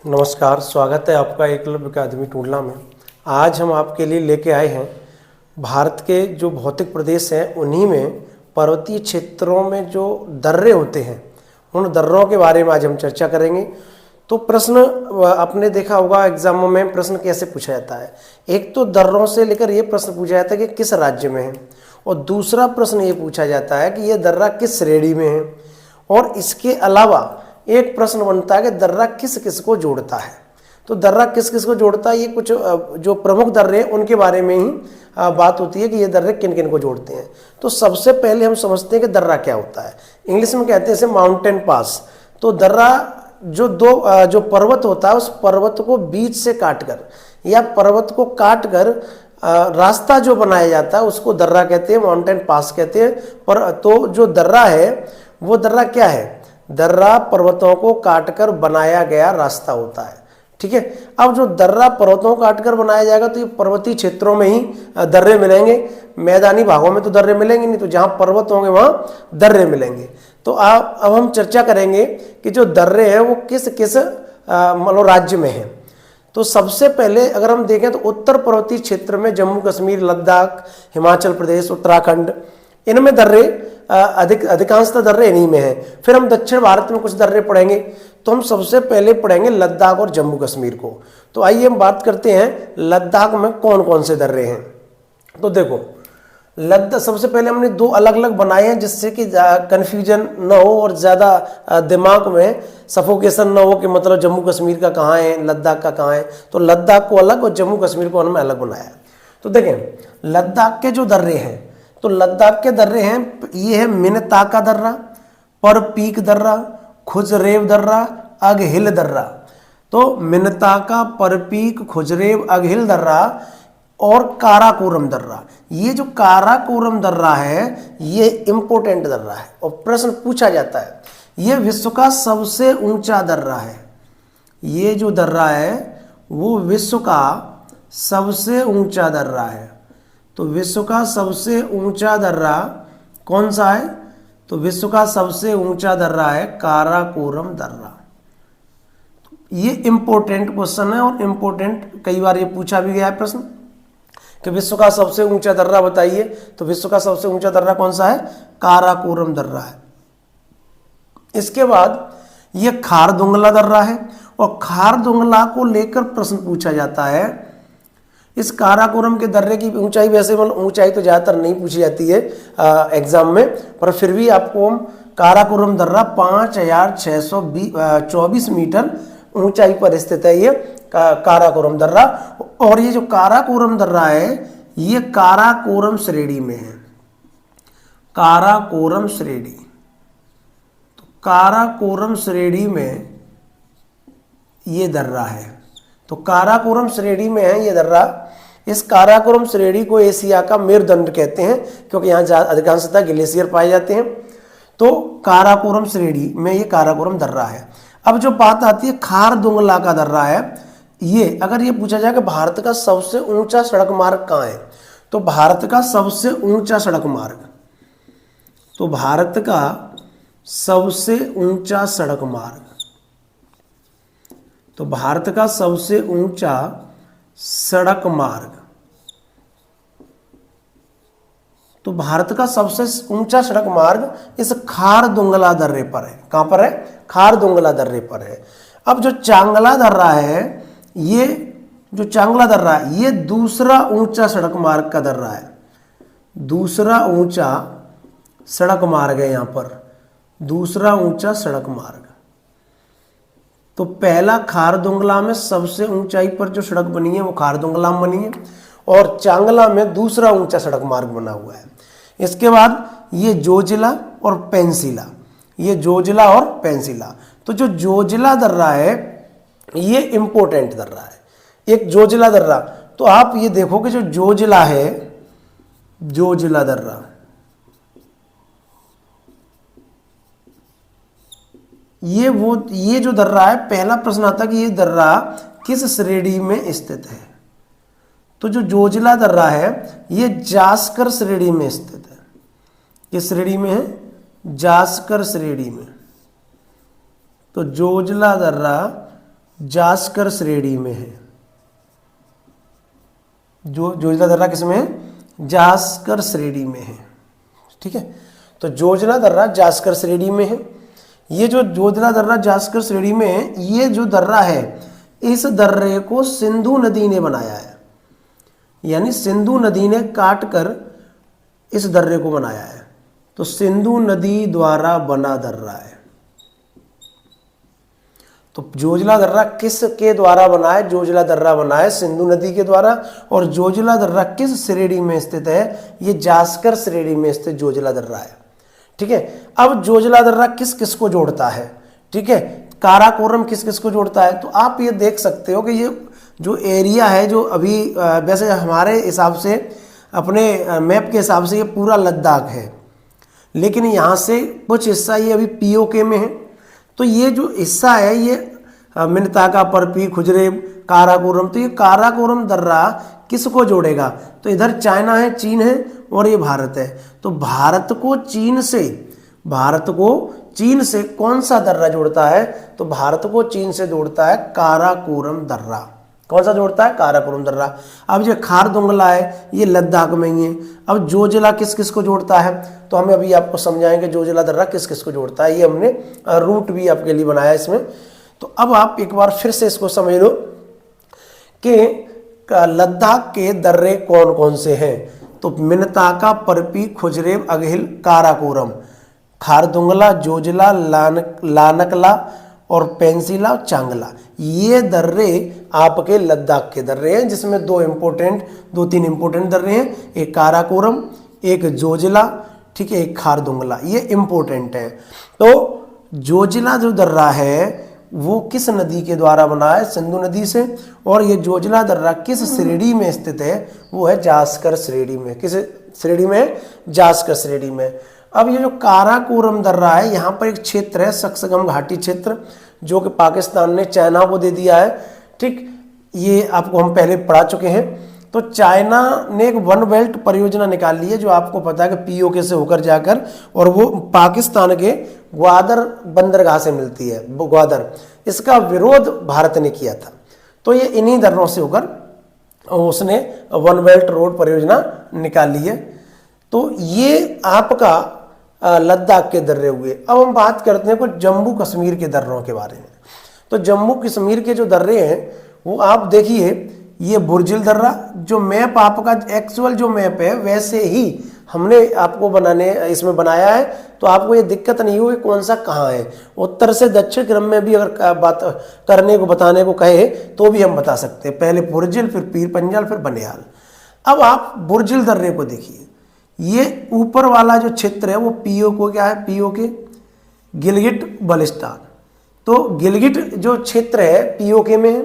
नमस्कार, स्वागत है आपका एकलव्य अकादमी टूडला में। आज हम आपके लिए लेके आए हैं भारत के जो भौतिक प्रदेश हैं उन्हीं में पर्वतीय क्षेत्रों में जो दर्रे होते हैं उन दर्रों के बारे में आज हम चर्चा करेंगे। तो प्रश्न आपने देखा होगा एग्जामों में प्रश्न कैसे पूछा जाता है। एक तो दर्रों से लेकर ये प्रश्न पूछा जाता है कि किस राज्य में है, और दूसरा प्रश्न ये पूछा जाता है कि ये दर्रा किस श्रेणी में है, और इसके अलावा एक प्रश्न बनता है कि दर्रा किस किस को जोड़ता है। तो दर्रा किस किस को जोड़ता है, ये कुछ जो प्रमुख दर्रे हैं उनके बारे में ही बात होती है कि ये दर्रे किन किन को जोड़ते हैं। तो सबसे पहले हम समझते हैं कि दर्रा क्या होता है। इंग्लिश में कहते हैं इसे माउंटेन पास। तो दर्रा जो पर्वत होता है उस पर्वत को बीच से काटकर या पर्वत को काटकर रास्ता जो बनाया जाता है उसको दर्रा कहते हैं, माउंटेन पास कहते हैं। पर तो जो दर्रा है वो दर्रा क्या है? दर्रा पर्वतों को काटकर बनाया गया रास्ता होता है। ठीक है। अब जो दर्रा पर्वतों को काटकर बनाया जाएगा तो ये पर्वतीय क्षेत्रों में ही दर्रे मिलेंगे। मैदानी भागों में तो दर्रे मिलेंगे नहीं, तो जहां पर्वत होंगे वहां दर्रे मिलेंगे। तो अब हम चर्चा करेंगे कि जो दर्रे हैं वो किस किस मतलब राज्य में है। तो सबसे पहले अगर हम देखें तो उत्तर पर्वतीय क्षेत्र में जम्मू कश्मीर, लद्दाख, हिमाचल प्रदेश, उत्तराखंड, इनमें दर्रे अधिकांशतः दर्रे इन्हीं में है। फिर हम दक्षिण भारत में कुछ दर्रे पढ़ेंगे। तो हम सबसे पहले पढ़ेंगे लद्दाख और जम्मू कश्मीर को। तो आइए हम बात करते हैं लद्दाख में कौन कौन से दर्रे हैं। तो देखो लद्दाख सबसे पहले हमने दो अलग अलग बनाए हैं जिससे कि कन्फ्यूजन न हो और ज़्यादा दिमाग में सफोकेशन न हो कि मतलब जम्मू कश्मीर का कहाँ है, लद्दाख का कहाँ है। तो लद्दाख को अलग और जम्मू कश्मीर को हमने अलग बनाया। तो देखें लद्दाख के जो दर्रे हैं, तो लद्दाख के दर्रे हैं, ये है मिनताका दर्रा, परपीक दर्रा, खुजरेव दर्रा, अगहिल दर्रा। तो मिनताका, परपीक, खुजरेव, अगहिल दर्रा और काराकोरम दर्रा। ये जो काराकोरम दर्रा है ये इंपोर्टेंट दर्रा है और प्रश्न पूछा जाता है। ये विश्व का सबसे ऊंचा दर्रा है। ये जो दर्रा है वो विश्व का सबसे ऊंचा दर्रा है। तो विश्व का सबसे ऊंचा दर्रा कौन सा है? तो विश्व का सबसे ऊंचा दर्रा है काराकोरम दर्रा। ये इंपॉर्टेंट क्वेश्चन है और इंपॉर्टेंट कई बार ये पूछा भी गया है प्रश्न कि विश्व का सबसे ऊंचा दर्रा बताइए। तो विश्व का सबसे ऊंचा दर्रा कौन सा है? काराकोरम दर्रा है। इसके बाद ये खारदुंगला दर्रा है और खारदुंगला को लेकर प्रश्न पूछा जाता है। इस काराकोरम के दर्रे की ऊंचाई वैसे मतलब ऊंचाई तो ज़्यादातर नहीं पूछी जाती है एग्जाम में, पर फिर भी आपको हम काराकोरम दर्रा 5624 मीटर ऊंचाई पर स्थित है ये काराकोरम दर्रा। और ये जो काराकोरम दर्रा है ये काराकोरम श्रेणी में है। काराकोरम श्रेणी, तो काराकोरम श्रेणी में ये दर्रा है। तो काराकोरम श्रेणी में है ये दर्रा। इस काराकोरम श्रेणी को एशिया का मेरुदंड कहते हैं क्योंकि यहाँ अधिकांशतः ग्लेशियर पाए जाते हैं। तो काराकोरम श्रेणी में ये काराकोरम दर्रा है। अब जो बात आती है खारदुंगला का दर्रा है, ये अगर ये पूछा जाए कि भारत का सबसे ऊंचा सड़क मार्ग कहाँ है, तो भारत का सबसे ऊंचा सड़क मार्ग, तो भारत का सबसे ऊंचा सड़क मार्ग, तो भारत का सबसे ऊंचा सड़क मार्ग, तो भारत का सबसे ऊंचा सड़क मार्ग इस खारदुंगला दर्रे पर है। कहां पर है? खारदुंगला दर्रे पर है। अब जो चांगला दर्रा है, ये जो चांगला दर्रा है ये दूसरा ऊंचा सड़क मार्ग का दर्रा है। दूसरा ऊंचा सड़क मार्ग है, यहां पर दूसरा ऊंचा सड़क मार्ग। तो पहला खारदुंगला में सबसे ऊंचाई पर जो सड़क बनी है वो खारदुंगला में बनी है और चांगला में दूसरा ऊंचा सड़क मार्ग बना हुआ है। इसके बाद ये जोजिला और पेंसिला, ये जोजिला और पेंसिला। तो जो जोजिला दर्रा है ये इंपोर्टेंट दर्रा है। एक जोजिला दर्रा, तो आप ये देखो कि जो जोजिला है, जोजिला दर्रा, ये जो दर्रा है, पहला प्रश्न आता कि ये दर्रा किस श्रेणी में स्थित है। तो जो जोजिला दर्रा है ये जास्कर श्रेणी में स्थित है। किस श्रेणी में है? जास्कर श्रेणी में। तो जोजिला दर्रा जास्कर श्रेणी में है। जो जोजिला दर्रा किसमें है? जास्कर श्रेणी में है। ठीक है, तो जोजिला दर्रा जास्कर श्रेणी में है। ये जो जोजिला दर्रा जास्कर श्रेणी में है, ये जो दर्रा है, इस दर्रे को सिंधु नदी ने बनाया है, यानी सिंधु नदी ने काट कर इस दर्रे को बनाया है। तो सिंधु नदी द्वारा बना दर्रा है। तो जोजिला दर्रा किसके द्वारा बना है? जोजिला दर्रा बना है सिंधु नदी के द्वारा। और जोजिला दर्रा किस श्रेणी में स्थित है? ये जास्कर श्रेणी में स्थित जोजिला दर्रा है। ठीक है, अब जोजिला दर्रा किस किस को जोड़ता है? ठीक है, काराकोरम किस किस को जोड़ता है? तो आप ये देख सकते हो कि ये जो एरिया है, जो अभी वैसे हमारे हिसाब से, अपने मैप के हिसाब से ये पूरा लद्दाख है, लेकिन यहाँ से कुछ हिस्सा ये अभी पीओके में है। तो ये जो हिस्सा है, ये मिनताका, परपी, खुजरेब, काराकोरम, तो ये काराकोरम दर्रा किसको जोड़ेगा? तो इधर चाइना है, चीन है, और ये भारत है। तो भारत को चीन से कौन सा दर्रा जोड़ता है? तो भारत को चीन से जोड़ता है काराकोरम दर्रा। कौन सा जोड़ता है? काराकोरम दर्रा। अब ये खारदुंगला है, ये लद्दाख में ही है। अब जोजिला किस किस को जोड़ता है? तो हमें अभी आपको समझाएंगे जोजिला दर्रा किस किस को जोड़ता है। ये हमने रूट भी आपके लिए बनाया इसमें। तो अब आप एक बार फिर से इसको समझ लो कि लद्दाख के दर्रे कौन कौन से हैं। तो मिनताका, परपी, खुजरेब, अगहिल, काराकोरम, खारदुंगला, जोजिला, लानकला और पेंसिला, चांगला, ये दर्रे आपके लद्दाख के दर्रे हैं, जिसमें दो तीन इंपोर्टेंट दर्रे हैं। एक काराकोरम, एक जोजिला, ठीक है, एक खारदुंगला, ये इंपोर्टेंट है। तो जोजिला जो दर्रा है वो किस नदी के द्वारा बना है? सिंधु नदी से। और ये जोजिला दर्रा किस श्रेणी में स्थित है? वो है जास्कर श्रेणी में। किस श्रेणी में? जास्कर श्रेणी में। अब ये जो काराकोरम दर्रा है, यहाँ पर एक क्षेत्र है सक्सगम घाटी क्षेत्र, जो कि पाकिस्तान ने चाइना को दे दिया है। ठीक, ये आपको हम पहले पढ़ा चुके हैं। तो चाइना ने एक वन बेल्ट परियोजना निकाली है, जो आपको पता है कि पीओके से होकर जाकर, और वो पाकिस्तान के ग्वादर बंदरगाह से मिलती है, ग्वादर। इसका विरोध भारत ने किया था। तो ये इन्हीं दर्रों से होकर उसने वन बेल्ट रोड परियोजना निकाली है। तो ये आपका लद्दाख के दर्रे हुए। अब हम बात करते हैं कुछ जम्मू कश्मीर के दर्रों के बारे में। तो जम्मू कश्मीर के जो दर्रे हैं वो आप देखिए, ये बुर्जिल दर्रा, जो मैप आपका एक्चुअल जो मैप है वैसे ही हमने आपको इसमें बनाया है। तो आपको ये दिक्कत नहीं होगी कौन सा कहाँ है। उत्तर से दक्षिण क्रम में भी अगर बात बताने को कहे तो भी हम बता सकते हैं। पहले बुर्जिल, फिर पीर पंजाल, फिर बनिहाल। अब आप बुर्जिल दर्रे को देखिए, ये ऊपर वाला जो क्षेत्र है वो पीओके क्या है? पीओके गिलगिट बल्टिस्तान। तो गिलगिट जो क्षेत्र है पीओके में है।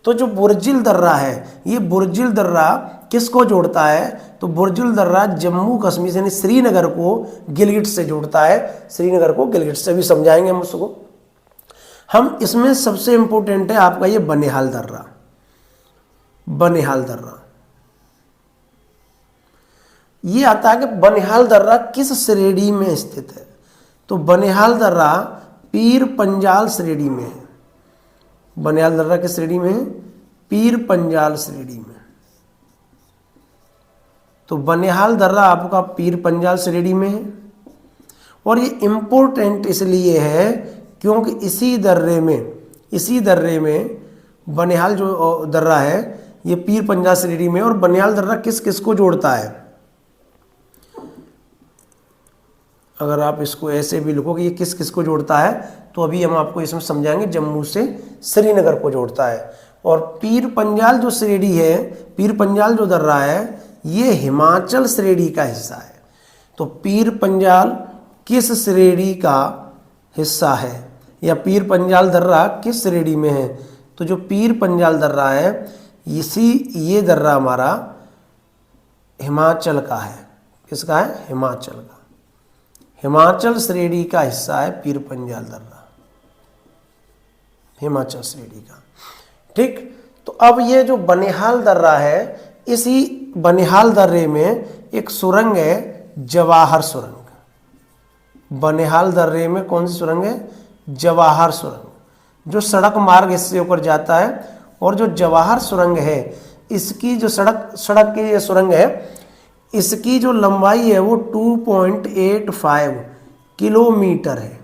तो जो बुर्जिल दर्रा है, ये बुर्जिल दर्रा किसको जोड़ता है? तो बुर्जिल दर्रा जम्मू कश्मीर यानी श्रीनगर को गिलगिट से जोड़ता है। श्रीनगर को गिलगिट से भी समझाएंगे हम उसको। हम इसमें सबसे इंपॉर्टेंट है आपका ये बनिहाल दर्रा। बनिहाल दर्रा ये आता है कि बनिहाल दर्रा किस श्रेणी में स्थित है? तो बनिहाल दर्रा पीर पंजाल श्रेणी में है। बनिहाल दर्रा किस श्रेणी में है? पीर पंजाल श्रेणी में। तो बनिहाल दर्रा आपका पीर पंजाल श्रेणी में है। और ये इंपॉर्टेंट इसलिए है क्योंकि इसी दर्रे में बनिहाल जो दर्रा है ये पीर पंजाल श्रेणी में। और बनिहाल दर्रा किस किस को जोड़ता है? अगर आप इसको ऐसे भी लिखो कि ये किस किस को जोड़ता है, तो अभी हम आपको इसमें समझाएंगे। जम्मू से श्रीनगर को जोड़ता है। और पीर पंजाल जो श्रेणी है, पीर पंजाल जो दर्रा है, ये हिमाचल श्रेणी का हिस्सा है। तो पीर पंजाल किस श्रेणी का हिस्सा है, या पीर पंजाल दर्रा किस श्रेणी में है? तो जो पीर पंजाल दर्रा है, ये दर्रा हमारा हिमाचल का है। किसका है? हिमाचल का। हिमाचल श्रेणी का हिस्सा है पीर पंजाल दर्रा, हिमाचल श्रेणी का। ठीक, तो अब ये जो बनिहाल दर्रा है, इसी बनिहाल दर्रे में एक सुरंग है, जवाहर सुरंग। बनिहाल दर्रे में कौन सी सुरंग है? जवाहर सुरंग। जो सड़क मार्ग इससे होकर जाता है। और जो जवाहर सुरंग है, इसकी जो सड़क की ये सुरंग है, इसकी जो लंबाई है वो 2.85 किलोमीटर है।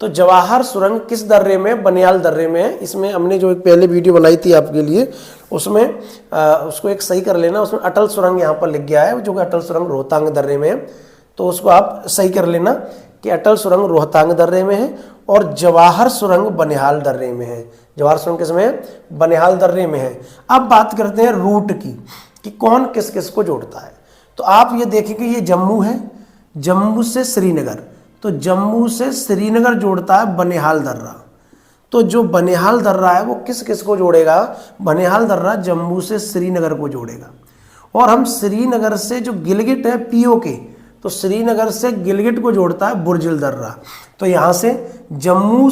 तो जवाहर सुरंग किस दर्रे में? बनिहाल दर्रे में है। इसमें हमने जो एक पहले वीडियो बनाई थी आपके लिए, उसमें उसको एक सही कर लेना, उसमें अटल सुरंग यहाँ पर लिख गया है, जो कि अटल सुरंग रोहतांग दर्रे में है। तो उसको आप सही कर लेना कि अटल सुरंग रोहतांग दर्रे में है और जवाहर सुरंग बनिहाल दर्रे में है। जवाहर सुरंग किसमें है? बनिहाल दर्रे में है। अब बात करते हैं रूट की, कि कौन किस किस को जोड़ता है। तो आप ये देखेंगे, ये जम्मू है, जम्मू से श्रीनगर, तो जम्मू से श्रीनगर जोड़ता है बनिहाल दर्रा। तो जो बनिहाल दर्रा है वो किस किस को जोड़ेगा? बनिहाल दर्रा जम्मू से श्रीनगर को जोड़ेगा। और हम श्रीनगर से जो गिलगिट है पीओके, तो श्रीनगर से गिलगिट को जोड़ता है बुर्जिल दर्रा। तो यहाँ से जम्मू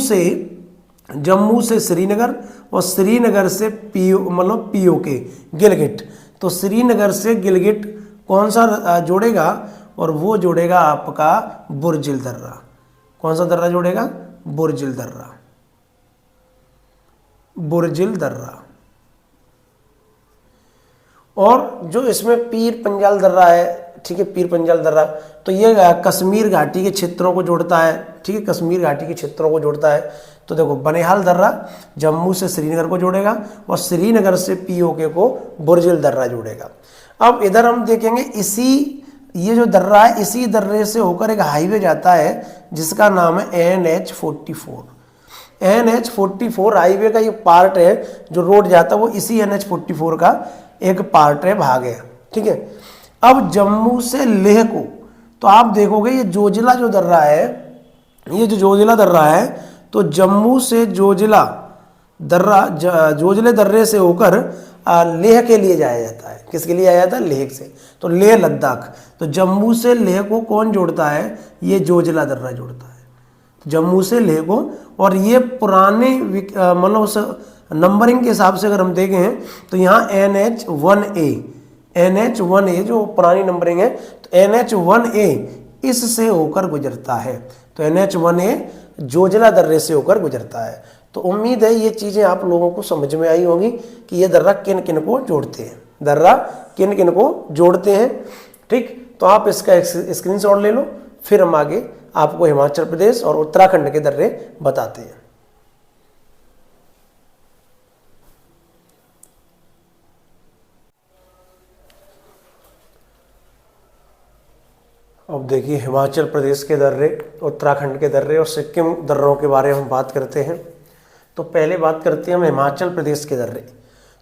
से श्रीनगर और श्रीनगर से पीओके गिलगिट। तो श्रीनगर से गिलगिट कौन सा जोड़ेगा? और वो जोड़ेगा आपका बुर्जिल दर्रा। कौन सा दर्रा जोड़ेगा? बुर्जिल दर्रा। बुर्जिल दर्रा। और जो इसमें पीर पंजाल दर्रा है, ठीक है, पीर पंजाल दर्रा, तो ये कश्मीर घाटी के क्षेत्रों को जोड़ता है, ठीक है, कश्मीर घाटी के क्षेत्रों को जोड़ता है। तो देखो, बनिहाल दर्रा जम्मू से श्रीनगर को जोड़ेगा और श्रीनगर से पीओके को बुर्जिल दर्रा जोड़ेगा। अब इधर हम देखेंगे, ये जो दर्रा है, इसी दर्रे से होकर एक हाईवे जाता है जिसका नाम है NH-44। NH-44 हाईवे का ये पार्ट है, जो रोड जाता है वो इसी NH-44 का एक पार्ट है, भाग है, ठीक है। अब जम्मू से लेह को, तो आप देखोगे ये जोजिला जो दर्रा है, ये जो जोजिला दर्रा है, तो जम्मू से जोजिला दर्रा, जोजिले दर्रे से होकर लेह के लिए जाया जाता है। किसके लिए आया था? लेह से। तो लेह लद्दाख, तो जम्मू से लेह को कौन जोड़ता है? ये जोजिला दर्रा जोड़ता है जम्मू से लेह को। और ये पुराने मतलब उस नंबरिंग के हिसाब से अगर हम देखें तो यहाँ NH-1A जो पुरानी नंबरिंग है, तो NH-1A इससे होकर गुजरता है। तो NH-1A जोजिला दर्रे से होकर गुजरता है। तो उम्मीद है ये चीज़ें आप लोगों को समझ में आई होंगी कि ये दर्रा किन किन को जोड़ते हैं, दर्रा किन किन को जोड़ते हैं, ठीक। तो आप इसका स्क्रीनशॉट ले लो, फिर हम आगे आपको हिमाचल प्रदेश और उत्तराखंड के दर्रे बताते हैं। अब देखिए, हिमाचल प्रदेश के दर्रे, उत्तराखंड के दर्रे और सिक्किम दर्रों के बारे में हम बात करते हैं। तो पहले बात करते हैं हम हिमाचल प्रदेश के दर्रे।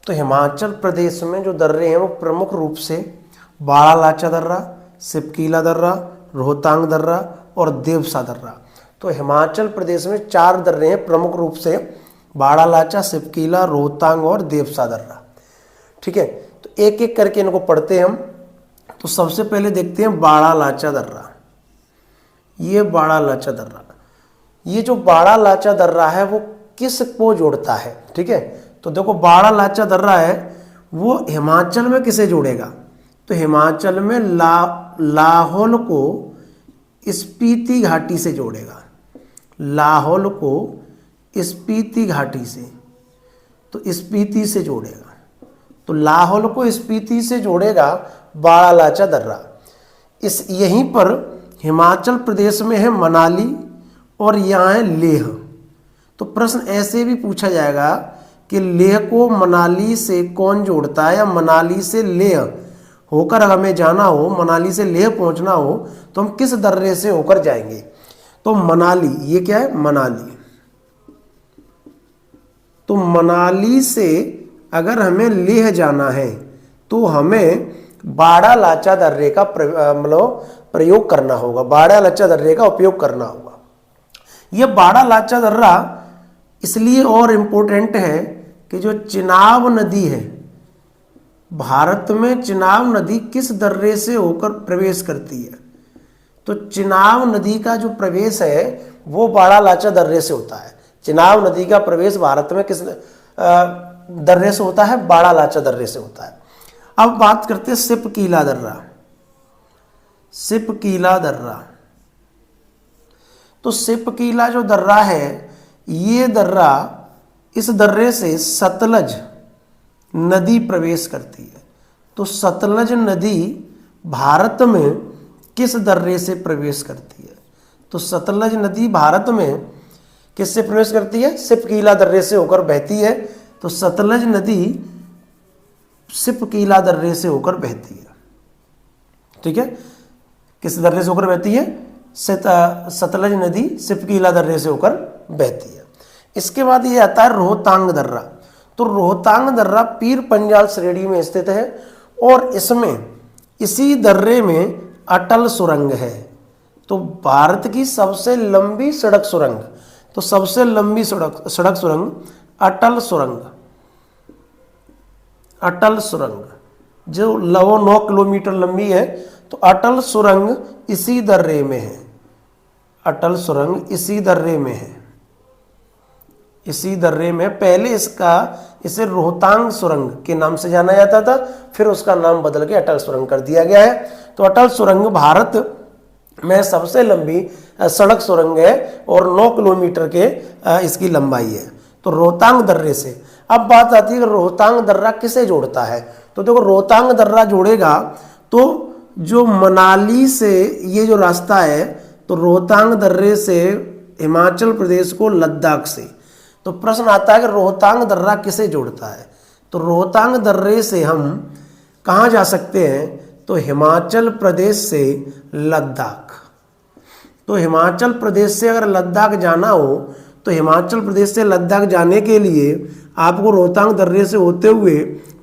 तो हिमाचल प्रदेश में जो दर्रे हैं वो प्रमुख रूप से बाड़ा लाचा दर्रा, सिपकीला दर्रा, रोहतांग दर्रा और देवसा दर्रा। तो हिमाचल प्रदेश में 4 दर्रे हैं प्रमुख रूप से, बाड़ा लाचा, सिपकीला, रोहतांग और देवसा दर्रा, ठीक है। तो एक एक करके इनको पढ़ते हैं हम। तो सबसे पहले देखते हैं बाड़ा लाचा दर्रा। ये बाड़ा लाचा दर्रा, ये जो बाड़ा लाचा दर्रा है वो किस को जोड़ता है, ठीक है। तो देखो, बाड़ा लाचा दर्रा है वो हिमाचल में किसे जोड़ेगा? तो हिमाचल में लाहौल को स्पीति घाटी से जोड़ेगा, लाहौल को स्पीति घाटी से, तो स्पीति से जोड़ेगा। तो लाहौल को स्पीति से जोड़ेगा बाड़ा लाचा दर्रा। यहीं पर हिमाचल प्रदेश में है मनाली और यहाँ है लेह। तो प्रश्न ऐसे भी पूछा जाएगा कि लेह को मनाली से कौन जोड़ता है, या मनाली से लेह होकर हमें जाना हो, मनाली से लेह पहुंचना हो तो हम किस दर्रे से होकर जाएंगे? तो मनाली, ये क्या है? मनाली। तो मनाली से अगर हमें लेह जाना है तो हमें बाड़ा लाचा दर्रे का प्रयोग करना होगा, बाड़ा लाचा दर्रे का उपयोग करना होगा। यह बाड़ा लाचा दर्रा इसलिए और इम्पोर्टेंट है कि जो चिनाब नदी है, भारत में चिनाब नदी किस दर्रे से होकर प्रवेश करती है? तो चिनाब नदी का जो प्रवेश है वो बाड़ा लाचा दर्रे से होता है। चिनाब नदी का प्रवेश भारत में किस दर्रे से होता है? बाड़ा लाचा दर्रे से होता है। अब बात करते हैं सिपकीला दर्रा। सिपकीला दर्रा, तो सिपकीला जो दर्रा है ये दर्रा, इस दर्रे से सतलज नदी प्रवेश करती है। तो सतलज नदी भारत में किस दर्रे से प्रवेश करती है? तो सतलज नदी भारत में किससे प्रवेश करती है? सिपकीला दर्रे से होकर बहती है। तो सतलज नदी सिपकीला दर्रे से होकर बहती है। ठीक है, किस दर्रे से होकर बहती है? सतलज नदी सिपकीला दर्रे से होकर बहती है। इसके बाद ये आता है रोहतांग दर्रा। तो रोहतांग दर्रा पीर पंजाल श्रेणी में स्थित है और इसमें, इसी दर्रे में अटल सुरंग है। तो भारत की सबसे लंबी सड़क सुरंग, तो सबसे लंबी सड़क सुरंग अटल सुरंग, अटल सुरंग जो 9 किलोमीटर लंबी है। तो अटल सुरंग इसी दर्रे में है, अटल सुरंग इसी दर्रे में है, इसी दर्रे में। पहले इसे रोहतांग सुरंग के नाम से जाना जाता था, फिर उसका नाम बदल के अटल सुरंग कर दिया गया है। तो अटल सुरंग भारत में सबसे लंबी सड़क सुरंग है और 9 किलोमीटर के इसकी लंबाई है। तो रोहतांग दर्रे से अब बात आती है कि रोहतांग दर्रा किसे जोड़ता है। तो देखो, रोहतांग दर्रा जोड़ेगा तो जो मनाली से ये जो रास्ता है, तो रोहतांग दर्रे से हिमाचल प्रदेश को लद्दाख से। तो प्रश्न आता है कि रोहतांग दर्रा किसे जोड़ता है। तो रोहतांग दर्रे से हम कहाँ जा सकते हैं? तो हिमाचल प्रदेश से लद्दाख। तो हिमाचल प्रदेश से अगर लद्दाख जाना हो तो हिमाचल प्रदेश से लद्दाख जाने के लिए आपको रोहतांग दर्रे से होते हुए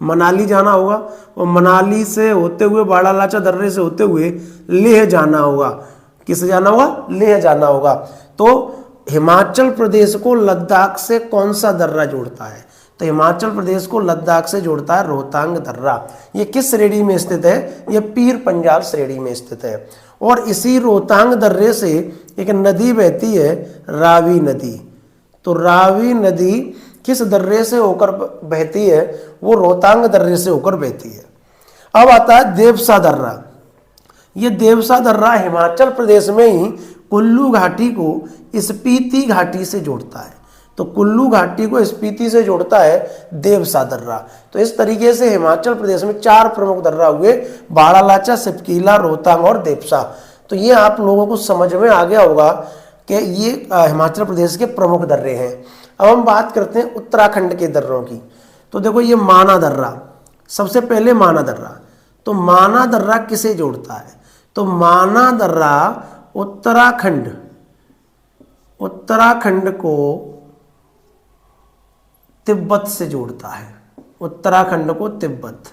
मनाली जाना होगा और मनाली से होते हुए बाड़ालाचा दर्रे से होते हुए लेह जाना होगा। किसे जाना होगा? लेह जाना होगा। तो हिमाचल प्रदेश को लद्दाख से कौन सा दर्रा जोड़ता है? तो हिमाचल प्रदेश को लद्दाख से जोड़ता है रोहतांग दर्रा। ये किस श्रेणी में स्थित है? ये पीर पंजाल श्रेणी में स्थित है। और इसी रोहतांग दर्रे से एक नदी बहती है, रावी नदी। तो रावी नदी किस दर्रे से होकर बहती है? वो रोहतांग दर्रे से होकर बहती है। अब आता है देवसा दर्रा। ये देवसा दर्रा हिमाचल प्रदेश में ही कुल्लू घाटी को स्पीति घाटी से जोड़ता है। तो कुल्लू घाटी को स्पीति से जोड़ता है देवसा दर्रा। तो इस तरीके से हिमाचल प्रदेश में 4 प्रमुख दर्रा हुए, बाड़ालाचा, सिपकीला, रोहतांग और देवसा। तो ये आप लोगों को समझ में आ गया होगा कि ये हिमाचल प्रदेश के प्रमुख दर्रे हैं। अब हम बात करते हैं उत्तराखंड के दर्रों की। तो देखो, ये माना दर्रा, सबसे पहले माना दर्रा। तो माना दर्रा किसे जोड़ता है? तो माना दर्रा उत्तराखंड को तिब्बत से जोड़ता है। उत्तराखंड को तिब्बत।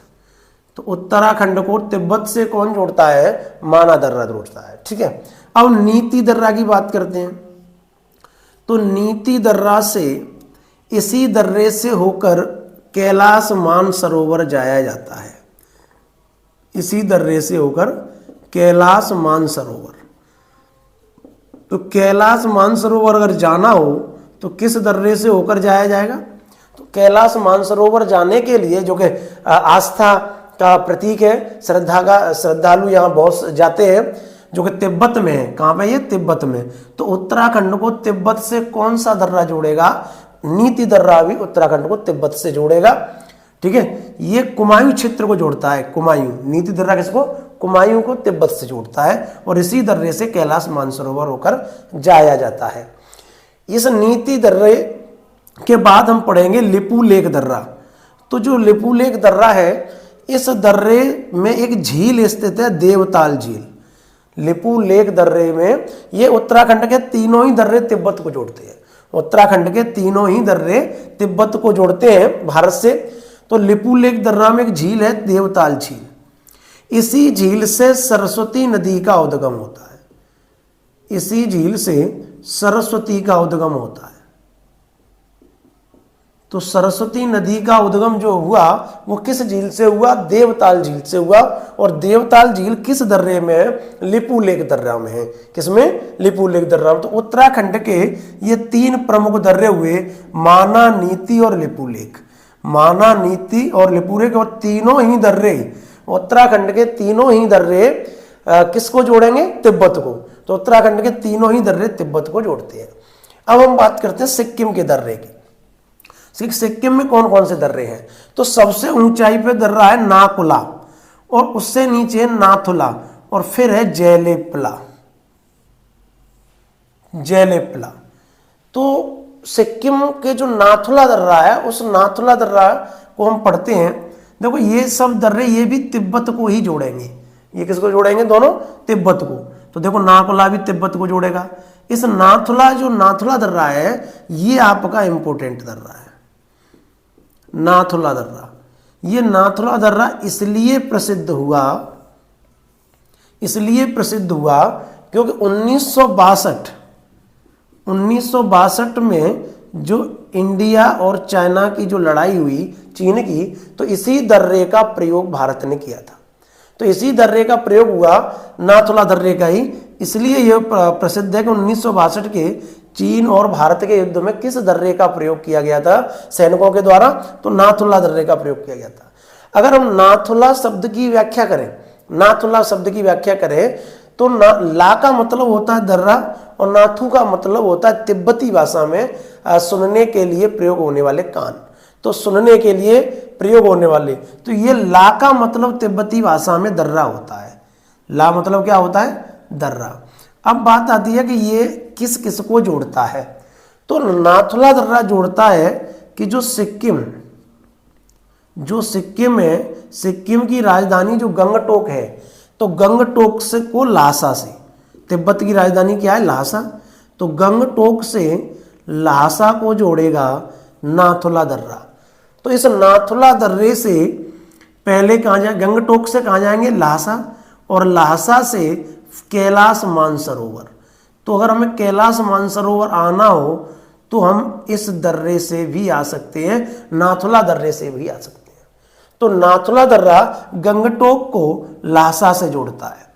तो उत्तराखंड को तिब्बत से कौन जोड़ता है? माना दर्रा जोड़ता है। ठीक है, अब नीति दर्रा की बात करते हैं। तो नीति दर्रा से, इसी दर्रे से होकर कैलाश मानसरोवर जाया जाता है। इसी दर्रे से होकर कैलाश मानसरोवर। तो कैलाश मानसरोवर अगर जाना हो तो किस दर्रे से होकर जाया जाएगा? तो कैलाश मानसरोवर जाने के लिए, जो कि आस्था का प्रतीक है, श्रद्धालु यहाँ बहुत जाते हैं, जो कि तिब्बत में है। कहाँ पे? ये तिब्बत में। तो उत्तराखंड को तिब्बत से कौन सा दर्रा जोड़ेगा? नीति दर्रा भी उत्तराखंड को तिब्बत से जोड़ेगा। ठीक है, ये कुमायूं क्षेत्र को जोड़ता है। कुमायूं, नीति दर्रा किसको? कुमायूं को तिब्बत से जोड़ता है और इसी दर्रे से कैलाश मानसरोवर होकर जाया जाता है। इस नीति दर्रे के बाद हम पढ़ेंगे लिपू लेक दर्रा। तो जो लिपू लेक दर्रा है, इस दर्रे में एक झील स्थित है, देवताल झील। लिपू लेक दर्रे में, ये उत्तराखंड के तीनों ही दर्रे तिब्बत को जोड़ते हैं। उत्तराखंड के तीनों ही दर्रे तिब्बत को जोड़ते हैं भारत से। तो लिपू लेक दर्रा में एक झील है, देवताल झील। इसी झील से सरस्वती नदी का उद्गम होता है। इसी झील से सरस्वती का उद्गम होता है। तो सरस्वती नदी का उद्गम जो हुआ वो किस झील से हुआ? देवताल झील से हुआ। और देवताल झील किस दर्रे में है? लिपू लेक दर्रा में है। किसमें? लिपू लेक दर्रा में। तो उत्तराखंड के ये 3 प्रमुख दर्रे हुए, माना, नीति और लिपू लेक। माना, नीति और लिपू लेक, और तीनों ही दर्रे, उत्तराखंड के तीनों ही दर्रे किसको जोड़ेंगे? तिब्बत को। तो उत्तराखंड के तीनों ही दर्रे तिब्बत को जोड़ते हैं। अब हम बात करते हैं सिक्किम के दर्रे की। सिक्किम में कौन कौन से दर्रे हैं? तो सबसे ऊंचाई पे दर्रा है नाकुला, और उससे नीचे है नाथुला, और फिर है जेलेपला। जेलेपला। तो सिक्किम के जो नाथुला दर्रा है, उस नाथुला दर्रा को हम पढ़ते हैं। देखो ये सब दर्रे ये भी तिब्बत को ही जोड़ेंगे। ये किसको जोड़ेंगे? दोनों तिब्बत को। तो देखो नाकुला भी तिब्बत को जोड़ेगा। इस नाथुला, जो नाथुला दर्रा है, ये आपका इंपोर्टेंट दर्रा है, नाथुला दर्रा। ये नाथुला दर्रा इसलिए प्रसिद्ध हुआ क्योंकि 1962 में जो इंडिया और चाइना की जो लड़ाई हुई चीन की, तो इसी दर्रे का प्रयोग भारत ने किया था। तो इसी दर्रे का प्रयोग हुआ, नाथुला दर्रे का ही। इसलिए यह प्रसिद्ध है कि 1962 के चीन और भारत के युद्ध में किस दर्रे का प्रयोग किया गया था सैनिकों के द्वारा? तो नाथुला दर्रे का प्रयोग किया गया था। अगर हम नाथुला शब्द की व्याख्या करें, तो ला का मतलब होता है दर्रा, और नाथू का मतलब होता है तिब्बती भाषा में सुनने के लिए प्रयोग होने वाले कान। तो सुनने के लिए प्रयोग होने वाले, तो ये ला का मतलब तिब्बती भाषा में दर्रा होता है। ला मतलब क्या होता है? दर्रा। अब बात आती है कि ये किस किस को जोड़ता है? तो नाथुला दर्रा जोड़ता है कि जो सिक्किम है, सिक्किम की राजधानी जो गंगटोक है, तो गंगटोक से को ल्हासा से, तिब्बत की राजधानी क्या है? ल्हासा। तो गंगटोक से ल्हासा को जोड़ेगा नाथुला दर्रा। तो इस नाथुला दर्रे से पहले कहाँ जाए? गंगटोक से कहाँ जाएंगे? ल्हासा, और ल्हासा से कैलाश मानसरोवर। तो अगर हमें कैलाश मानसरोवर आना हो तो हम इस दर्रे से भी आ सकते हैं, नाथुला दर्रे से भी आ सकते हैं। तो नाथुला दर्रा गंगटोक को ल्हासा से जोड़ता है।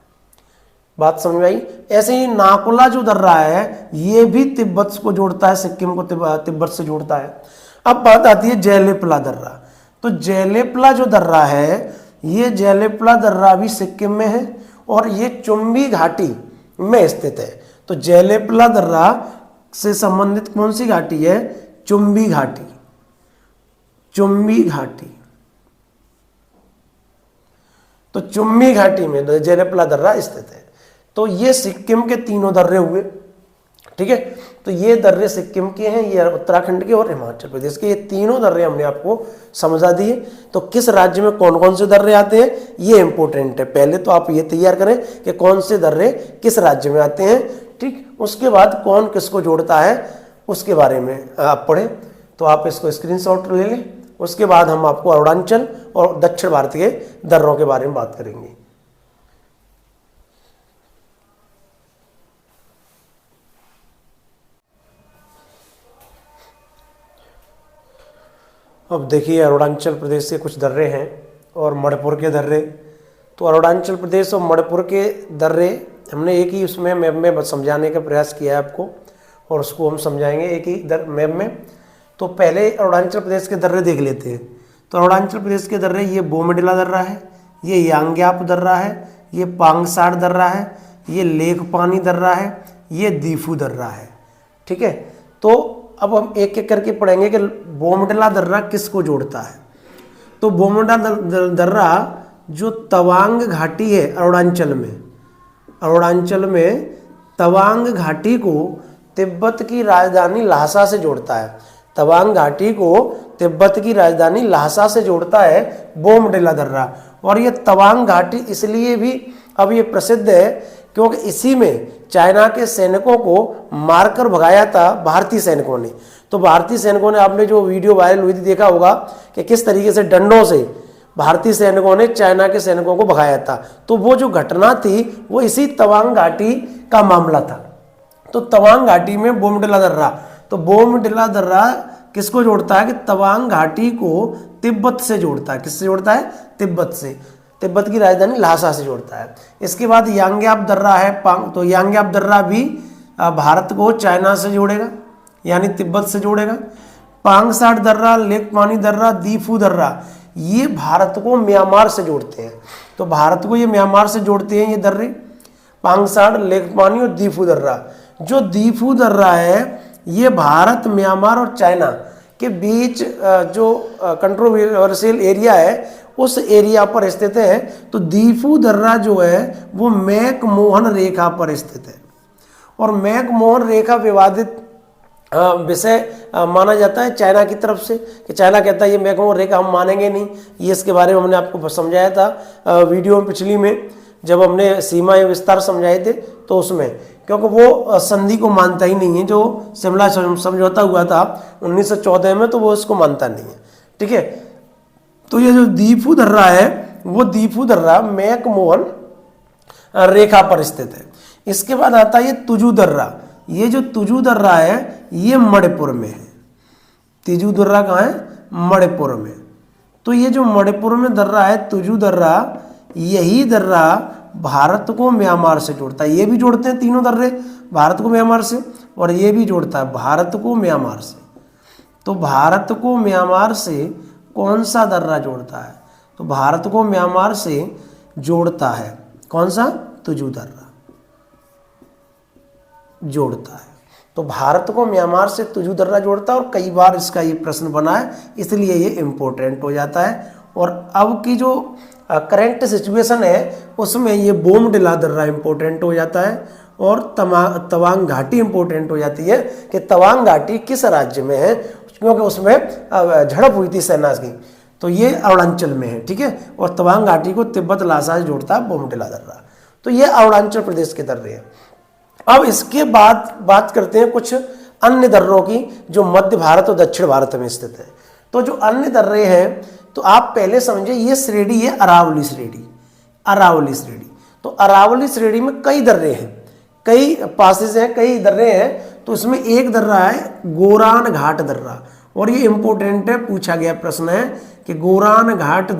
बात समझ में आई? ऐसे ही नाकुला जो दर्रा है, ये भी तिब्बत को जोड़ता है, सिक्किम को तिब्बत से जोड़ता है। अब बात आती है जेलेपला दर्रा। तो जेलेपला जो दर्रा है, ये जेलेपला दर्रा भी सिक्किम में है, और ये चुम्बी घाटी में स्थित है। तो जेलेपला दर्रा से संबंधित कौन सी घाटी है? चुम्बी घाटी। तो चुम्बी घाटी में जेलेपला दर्रा स्थित है। तो ये सिक्किम के तीनों दर्रे हुए, ठीक है। तो ये दर्रे सिक्किम के हैं, ये उत्तराखंड के और हिमाचल प्रदेश के, ये तीनों दर्रे हमने आपको समझा दिए। तो किस राज्य में कौन कौन से दर्रे आते हैं, ये इंपॉर्टेंट है। पहले तो आप ये तैयार करें कि कौन से दर्रे किस राज्य में आते हैं, ठीक। उसके बाद कौन किसको जोड़ता है उसके बारे में आप पढ़ें। तो आप इसको स्क्रीनशॉट ले लें। उसके बाद हम आपको अरुणाचल और दक्षिण भारत के दर्रों के बारे में बात करेंगे। अब देखिए अरुणाचल प्रदेश के कुछ दर्रे हैं और मणिपुर के दर्रे। तो अरुणाचल प्रदेश और मणिपुर के दर्रे हमने एक ही उसमें मैप में समझाने का प्रयास किया है आपको, और उसको हम समझाएंगे एक ही मैप में। तो पहले अरुणाचल प्रदेश के दर्रे देख लेते हैं। तो अरुणाचल प्रदेश के दर्रे, ये बोमडिला दर्रा है, ये यांग्याप दर्रा है, ये पांगसार दर्रा है, ये लेखपानी दर्रा है, ये दीफू दर्रा है, ठीक है। तो अब हम एक एक करके पढ़ेंगे कि बोमडिला दर्रा किसको जोड़ता है। तो बोमडिला दर्रा जो तवांग घाटी है अरुणाचल में तवांग घाटी को तिब्बत की राजधानी ल्हासा से जोड़ता है। तवांग घाटी को तिब्बत की राजधानी ल्हासा से जोड़ता है बोमडिला दर्रा। और ये तवांग घाटी इसलिए भी अब ये प्रसिद्ध है क्योंकि इसी में चाइना के सैनिकों को मारकर भगाया था भारतीय सैनिकों ने। तो भारतीय सैनिकों ने, आपने जो वीडियो वायरल हुई थी देखा होगा कि किस तरीके से डंडों से भारतीय सैनिकों ने चाइना के सैनिकों को भगाया था। तो वो जो घटना थी वो इसी तवांग घाटी का मामला था। तो तवांग घाटी में बोमडिला दर्रा, तो बोमडिला दर्रा किसको जोड़ता है कि तवांग घाटी को तिब्बत से जोड़ता है। किससे जोड़ता है? तिब्बत से। तिब्बत की राजधानी ल्हासा से जोड़ता है। इसके बाद यांग्याप दर्रा है, तो यांग्याप दर्रा भी भारत को चाइना से जोड़ेगा, यानी तिब्बत से जोड़ेगा। पांगसार दर्रा, लेकपानी दर्रा, दीफू दर्रा, ये भारत को म्यांमार से जोड़ते हैं। तो भारत को ये म्यांमार से जोड़ते हैं ये दर्रे, पांगसार, लेकपानी और दीफू दर्रा। जो दीफू दर्रा है ये भारत, म्यांमार और चाइना के बीच जो कंट्रोवर्शियल एरिया है उस एरिया पर स्थित है। तो दीफू दर्रा जो है वो मैकमोहन रेखा पर स्थित है और मैकमोहन रेखा विवादित विषय माना जाता है चाइना की तरफ से, कि चाइना कहता है ये मैकमोहन रेखा हम मानेंगे नहीं। ये इसके बारे में हमने आपको समझाया था वीडियो में पिछली में, जब हमने सीमाएं विस्तार समझाए थे तो उसमें, क्योंकि वो संधि को मानता ही नहीं है, जो शिमला समझौता हुआ था 1914 में, तो वो इसको मानता नहीं है। ठीक है, तो ये जो दीफू दर्रा है वो दीफू दर्रा मैकमोहन रेखा पर स्थित है। इसके बाद आता है ये तुजू दर्रा। ये जो तुजू दर्रा है ये मणिपुर में है। तुजू दर्रा कहाँ है? मणिपुर में। तो ये जो मणिपुर में दर्रा है तुजू दर्रा, यही दर्रा भारत को म्यांमार से जोड़ता है। ये भी जोड़ते हैं तीनों दर्रे भारत को म्यांमार से, और ये भी जोड़ता है भारत को म्यांमार से। तो भारत को म्यांमार से कौन सा दर्रा जोड़ता है? तो भारत को म्यांमार से जोड़ता है कौन सा? तुजू दर्रा जोड़ता है। तो भारत को म्यांमार से तुजू दर्रा जोड़ता है और कई बार इसका ये प्रश्न बना है, इसलिए ये इम्पोर्टेंट हो जाता है। और अब की जो करंट सिचुएशन है उसमें ये बोमडिला दर्रा इम्पोर्टेंट हो जाता है और तवांग घाटी इम्पोर्टेंट हो जाती है कि तवांग घाटी किस राज्य में है, क्योंकि उसमें झड़प हुई थी सेना की। तो ये अरुणाचल में है। ठीक है, और तवांग घाटी को तिब्बत लासा से जोड़ता है बोमडिला दर्रा। तो ये अरुणाचल प्रदेश के दर्रे हैं। अब इसके बाद बात करते हैं कुछ अन्य दर्रों की जो मध्य भारत और दक्षिण भारत में स्थित है। तो जो अन्य दर्रे हैं, तो आप पहले समझे ये श्रेणी है अरावली श्रेणी। अरावली श्रेणी, तो अरावली श्रेणी में कई दर्रे हैं, कई पासेस हैं, कई दर्रे हैं। तो इसमें एक दर्रा है गोरान घाट दर्रा, और ये इंपॉर्टेंट है, पूछा गया प्रश्न है कि गोरान घाट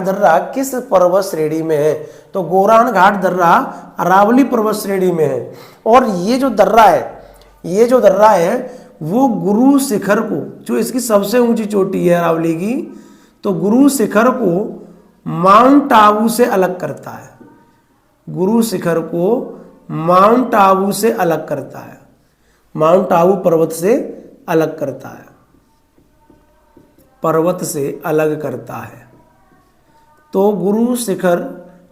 दर्रा किस पर्वत श्रेणी में है? तो गोरान घाट दर्रा अरावली पर्वत श्रेणी में है। और ये जो दर्रा है वो गुरु शिखर को, जो इसकी सबसे ऊंची चोटी है अरावली की, तो गुरु शिखर को माउंट आबू से अलग करता है। गुरु शिखर को माउंट आबू से अलग करता है, माउंट आबू पर्वत से अलग करता है, पर्वत से अलग करता है। तो गुरु शिखर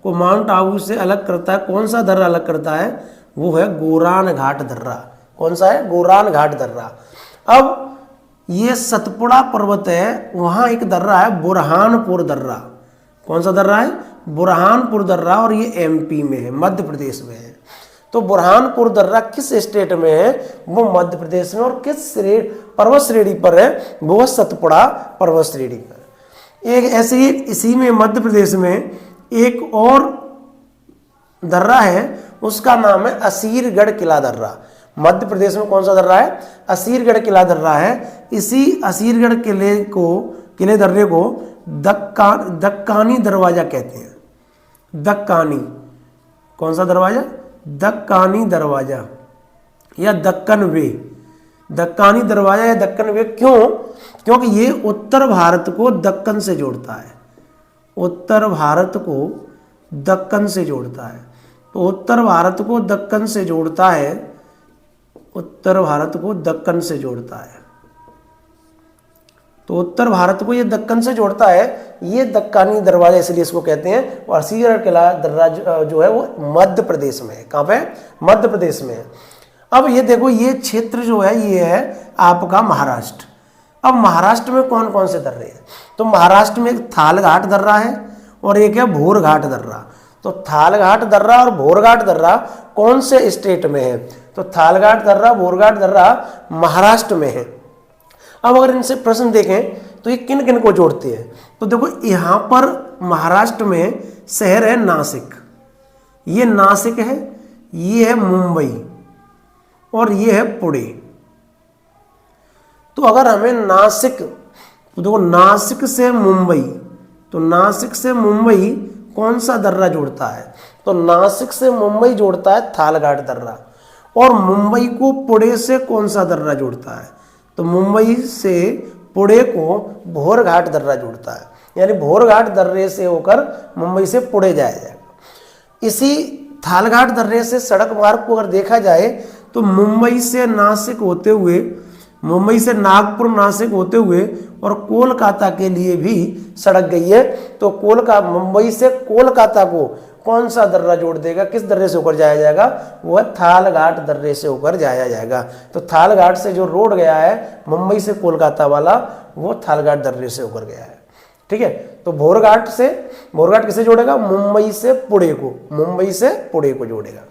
को माउंट आबू से अलग करता है। कौन सा दर्रा अलग करता है? वो है गोरान घाट दर्रा। कौन सा है? गोरान घाट दर्रा। अब ये सतपुड़ा पर्वत है, वहां एक दर्रा है बुरहानपुर दर्रा। कौन सा दर्रा है? बुरहानपुर दर्रा, और ये एमपी में है, मध्य प्रदेश में है। तो बुरहानपुर दर्रा किस स्टेट में है? वो मध्य प्रदेश में। और किस पर्वत श्रेणी पर है? वो सतपुड़ा पर्वत श्रेणी पर। एक ऐसे ही इसी में मध्य प्रदेश में एक और दर्रा है, उसका नाम है असीरगढ़ किला दर्रा। मध्य प्रदेश में कौन सा दर्रा है? असीरगढ़ किला दर्रा है। इसी असीरगढ़ किले दर्रे को दक्कानी दरवाजा कहते हैं। दक्कानी, कौन सा दरवाजा? दक्कानी दरवाजा या दक्कन वे। दक्कानी दरवाजा या दक्कन वे क्यों? क्योंकि ये उत्तर भारत को दक्कन से जोड़ता है। उत्तर भारत को दक्कन से जोड़ता है। तो उत्तर भारत को दक्कन से जोड़ता है, उत्तर भारत को दक्कन से जोड़ता है। तो उत्तर भारत को ये दक्कन से जोड़ता है, ये दक्कानी दरवाजा इसलिए इसको कहते हैं। और असीरगढ़ किला दर्रा जो है वो मध्य प्रदेश में है। कहाँ पे? मध्य प्रदेश में है। अब ये देखो, ये क्षेत्र जो है ये है आपका महाराष्ट्र। अब महाराष्ट्र में कौन कौन से दर्रे हैं? तो महाराष्ट्र में एक थालघाट दर्रा है और एक है भोरघाट दर्रा। तो थालघाट दर्रा और भोरघाट दर्रा कौन से स्टेट में है? तो थालघाट दर्रा, भोरघाट दर्रा महाराष्ट्र में है। अब अगर इनसे प्रश्न देखें तो ये किन किन को जोड़ते हैं? तो देखो, यहाँ पर महाराष्ट्र में शहर है नासिक, ये नासिक है, ये है मुंबई और ये है पुणे। तो अगर हमें नासिक, तो देखो नासिक से मुंबई, तो नासिक से मुंबई कौन सा दर्रा जोड़ता है? तो नासिक से मुंबई जोड़ता है थालघाट दर्रा। और मुंबई को पुणे से कौन सा दर्रा जोड़ता है? तो मुंबई से पुणे को भोरघाट दर्रा जोड़ता है। यानी भोरघाट दर्रे से होकर मुंबई से पुणे जाया जाएगा। इसी थालघाट दर्रे से सड़क मार्ग को अगर देखा जाए तो मुंबई से नासिक होते हुए, मुंबई से नागपुर नासिक होते हुए और कोलकाता के लिए भी सड़क गई है। तो मुंबई से कोलकाता को कौन सा दर्रा जोड़ देगा, किस दर्रे से होकर जाया जाएगा, वो है थालघाट दर्रे से होकर जाया जाएगा। तो थालघाट से जो रोड गया है मुंबई से कोलकाता वाला, वो थालघाट दर्रे से होकर गया है। ठीक है, तो भोरघाट किसे जोड़ेगा, मुंबई से पुणे को, मुंबई से पुणे को जोड़ेगा।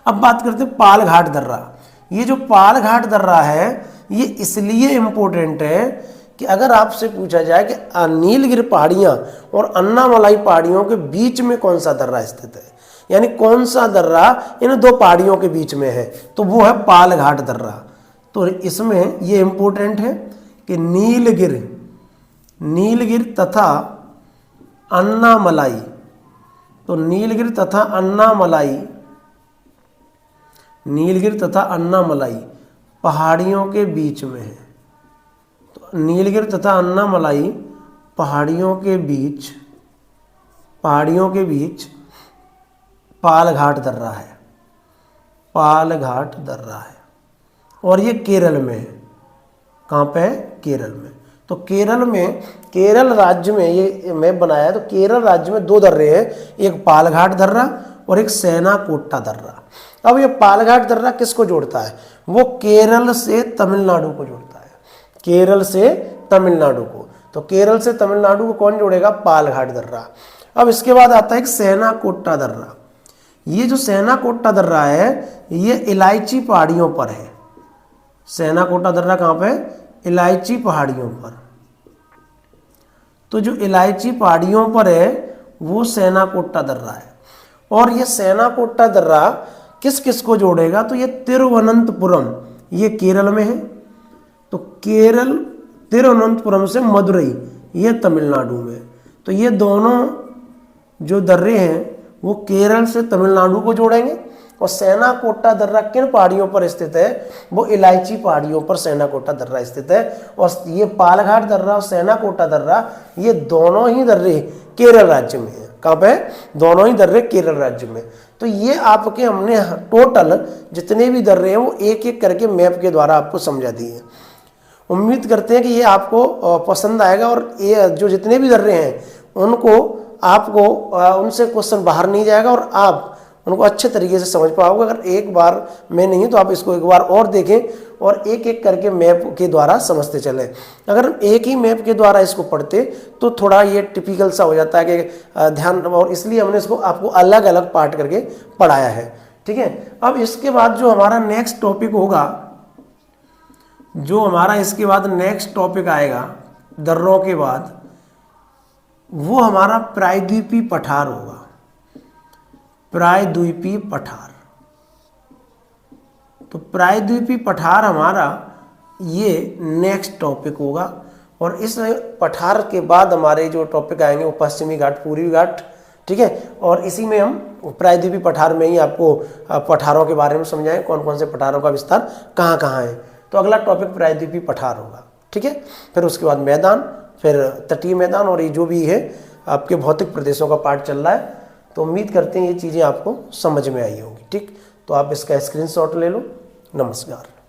अब बात करते हैं पालघाट दर्रा। ये जो पालघाट दर्रा है ये इसलिए इंपॉर्टेंट है कि अगर आपसे पूछा जाए कि नीलगिरी पहाड़ियां और अन्नामलाई पहाड़ियों के बीच में कौन सा दर्रा स्थित है, यानी कौन सा दर्रा इन दो पहाड़ियों के बीच में है, तो वो है पालघाट दर्रा। तो इसमें ये इंपॉर्टेंट है कि नीलगिरी तथा अन्नामलाई, तो नीलगिरी तथा अन्नामलाई पहाड़ियों के बीच में है। तो नीलगिरी तथा अन्नामलाई पहाड़ियों के बीच पालघाट दर्रा है, पालघाट दर्रा है। और ये केरल में है। कहाँ पे है, केरल में। तो केरल राज्य में ये मैप बनाया है। तो केरल राज्य में दो दर्रे हैं, एक पालघाट दर्रा और एक सेनाकोट्टा दर्रा। अब ये पालघाट दर्रा किसको जोड़ता है, वो केरल से तमिलनाडु को जोड़ता है, केरल से तमिलनाडु को। तो केरल से तमिलनाडु को कौन जोड़ेगा, पालघाट दर्रा। अब इसके बाद आता है सेनाकोट्टा दर्रा। ये जो सेनाकोट्टा दर्रा है ये इलायची पहाड़ियों पर है। सेनाकोट्टा दर्रा कहाँ पे, इलायची पहाड़ियों पर। तो जो इलायची पहाड़ियों पर है वो सेनाकोट्टा दर्रा है। और ये सेनाकोट्टा दर्रा किस किस को जोड़ेगा, तो ये तिरुवनंतपुरम, ये केरल में है। तो तिरुवनंतपुरम से मदुरई, ये तमिलनाडु में। तो ये दोनों जो दर्रे हैं वो केरल से तमिलनाडु को जोड़ेंगे। और सेनाकोट्टा दर्रा किन पहाड़ियों पर स्थित है, वो इलायची पहाड़ियों पर सेनाकोट्टा दर्रा स्थित है। और ये पालघाट दर्रा और सेनाकोट्टा दर्रा ये दोनों ही दर्रे केरल राज्य में है। कहाँ पे, दोनों ही दर्रे केरल राज्य में। तो ये आपके हमने टोटल जितने भी दर्रे हैं वो एक एक करके मैप के द्वारा आपको समझा दिए। उम्मीद करते हैं कि ये आपको पसंद आएगा और ये जो जितने भी दर्रे हैं उनको आपको उनसे क्वेश्चन बाहर नहीं जाएगा और आप उनको अच्छे तरीके से समझ पाओगे। अगर एक बार में नहीं तो आप इसको एक बार और देखें और एक एक करके मैप के द्वारा समझते चलें। अगर एक ही मैप के द्वारा इसको पढ़ते तो थोड़ा ये टिपिकल सा हो जाता है कि ध्यान, और इसलिए हमने इसको आपको अलग अलग पार्ट करके पढ़ाया है। ठीक है, अब इसके बाद जो हमारा नेक्स्ट टॉपिक होगा, जो हमारा इसके बाद नेक्स्ट टॉपिक आएगा दर्रों के बाद, वो हमारा प्रायद्वीपीय पठार होगा। प्रायद्वीपीय पठार, तो प्रायद्वीपीय पठार हमारा ये नेक्स्ट टॉपिक होगा। और इस पठार के बाद हमारे जो टॉपिक आएंगे वो पश्चिमी घाट, पूर्वी घाट। ठीक है, और इसी में हम प्रायद्वीपीय पठार में ही आपको पठारों के बारे में समझाएं, कौन कौन से पठारों का विस्तार कहाँ कहाँ है। तो अगला टॉपिक प्रायद्वीपीय पठार होगा। ठीक है, फिर उसके बाद मैदान, फिर तटीय मैदान, और ये जो भी है आपके भौतिक प्रदेशों का पार्ट चल रहा है। तो उम्मीद करते हैं ये चीज़ें आपको समझ में आई होंगी। ठीक, तो आप इसका स्क्रीनशॉट ले लो। नमस्कार।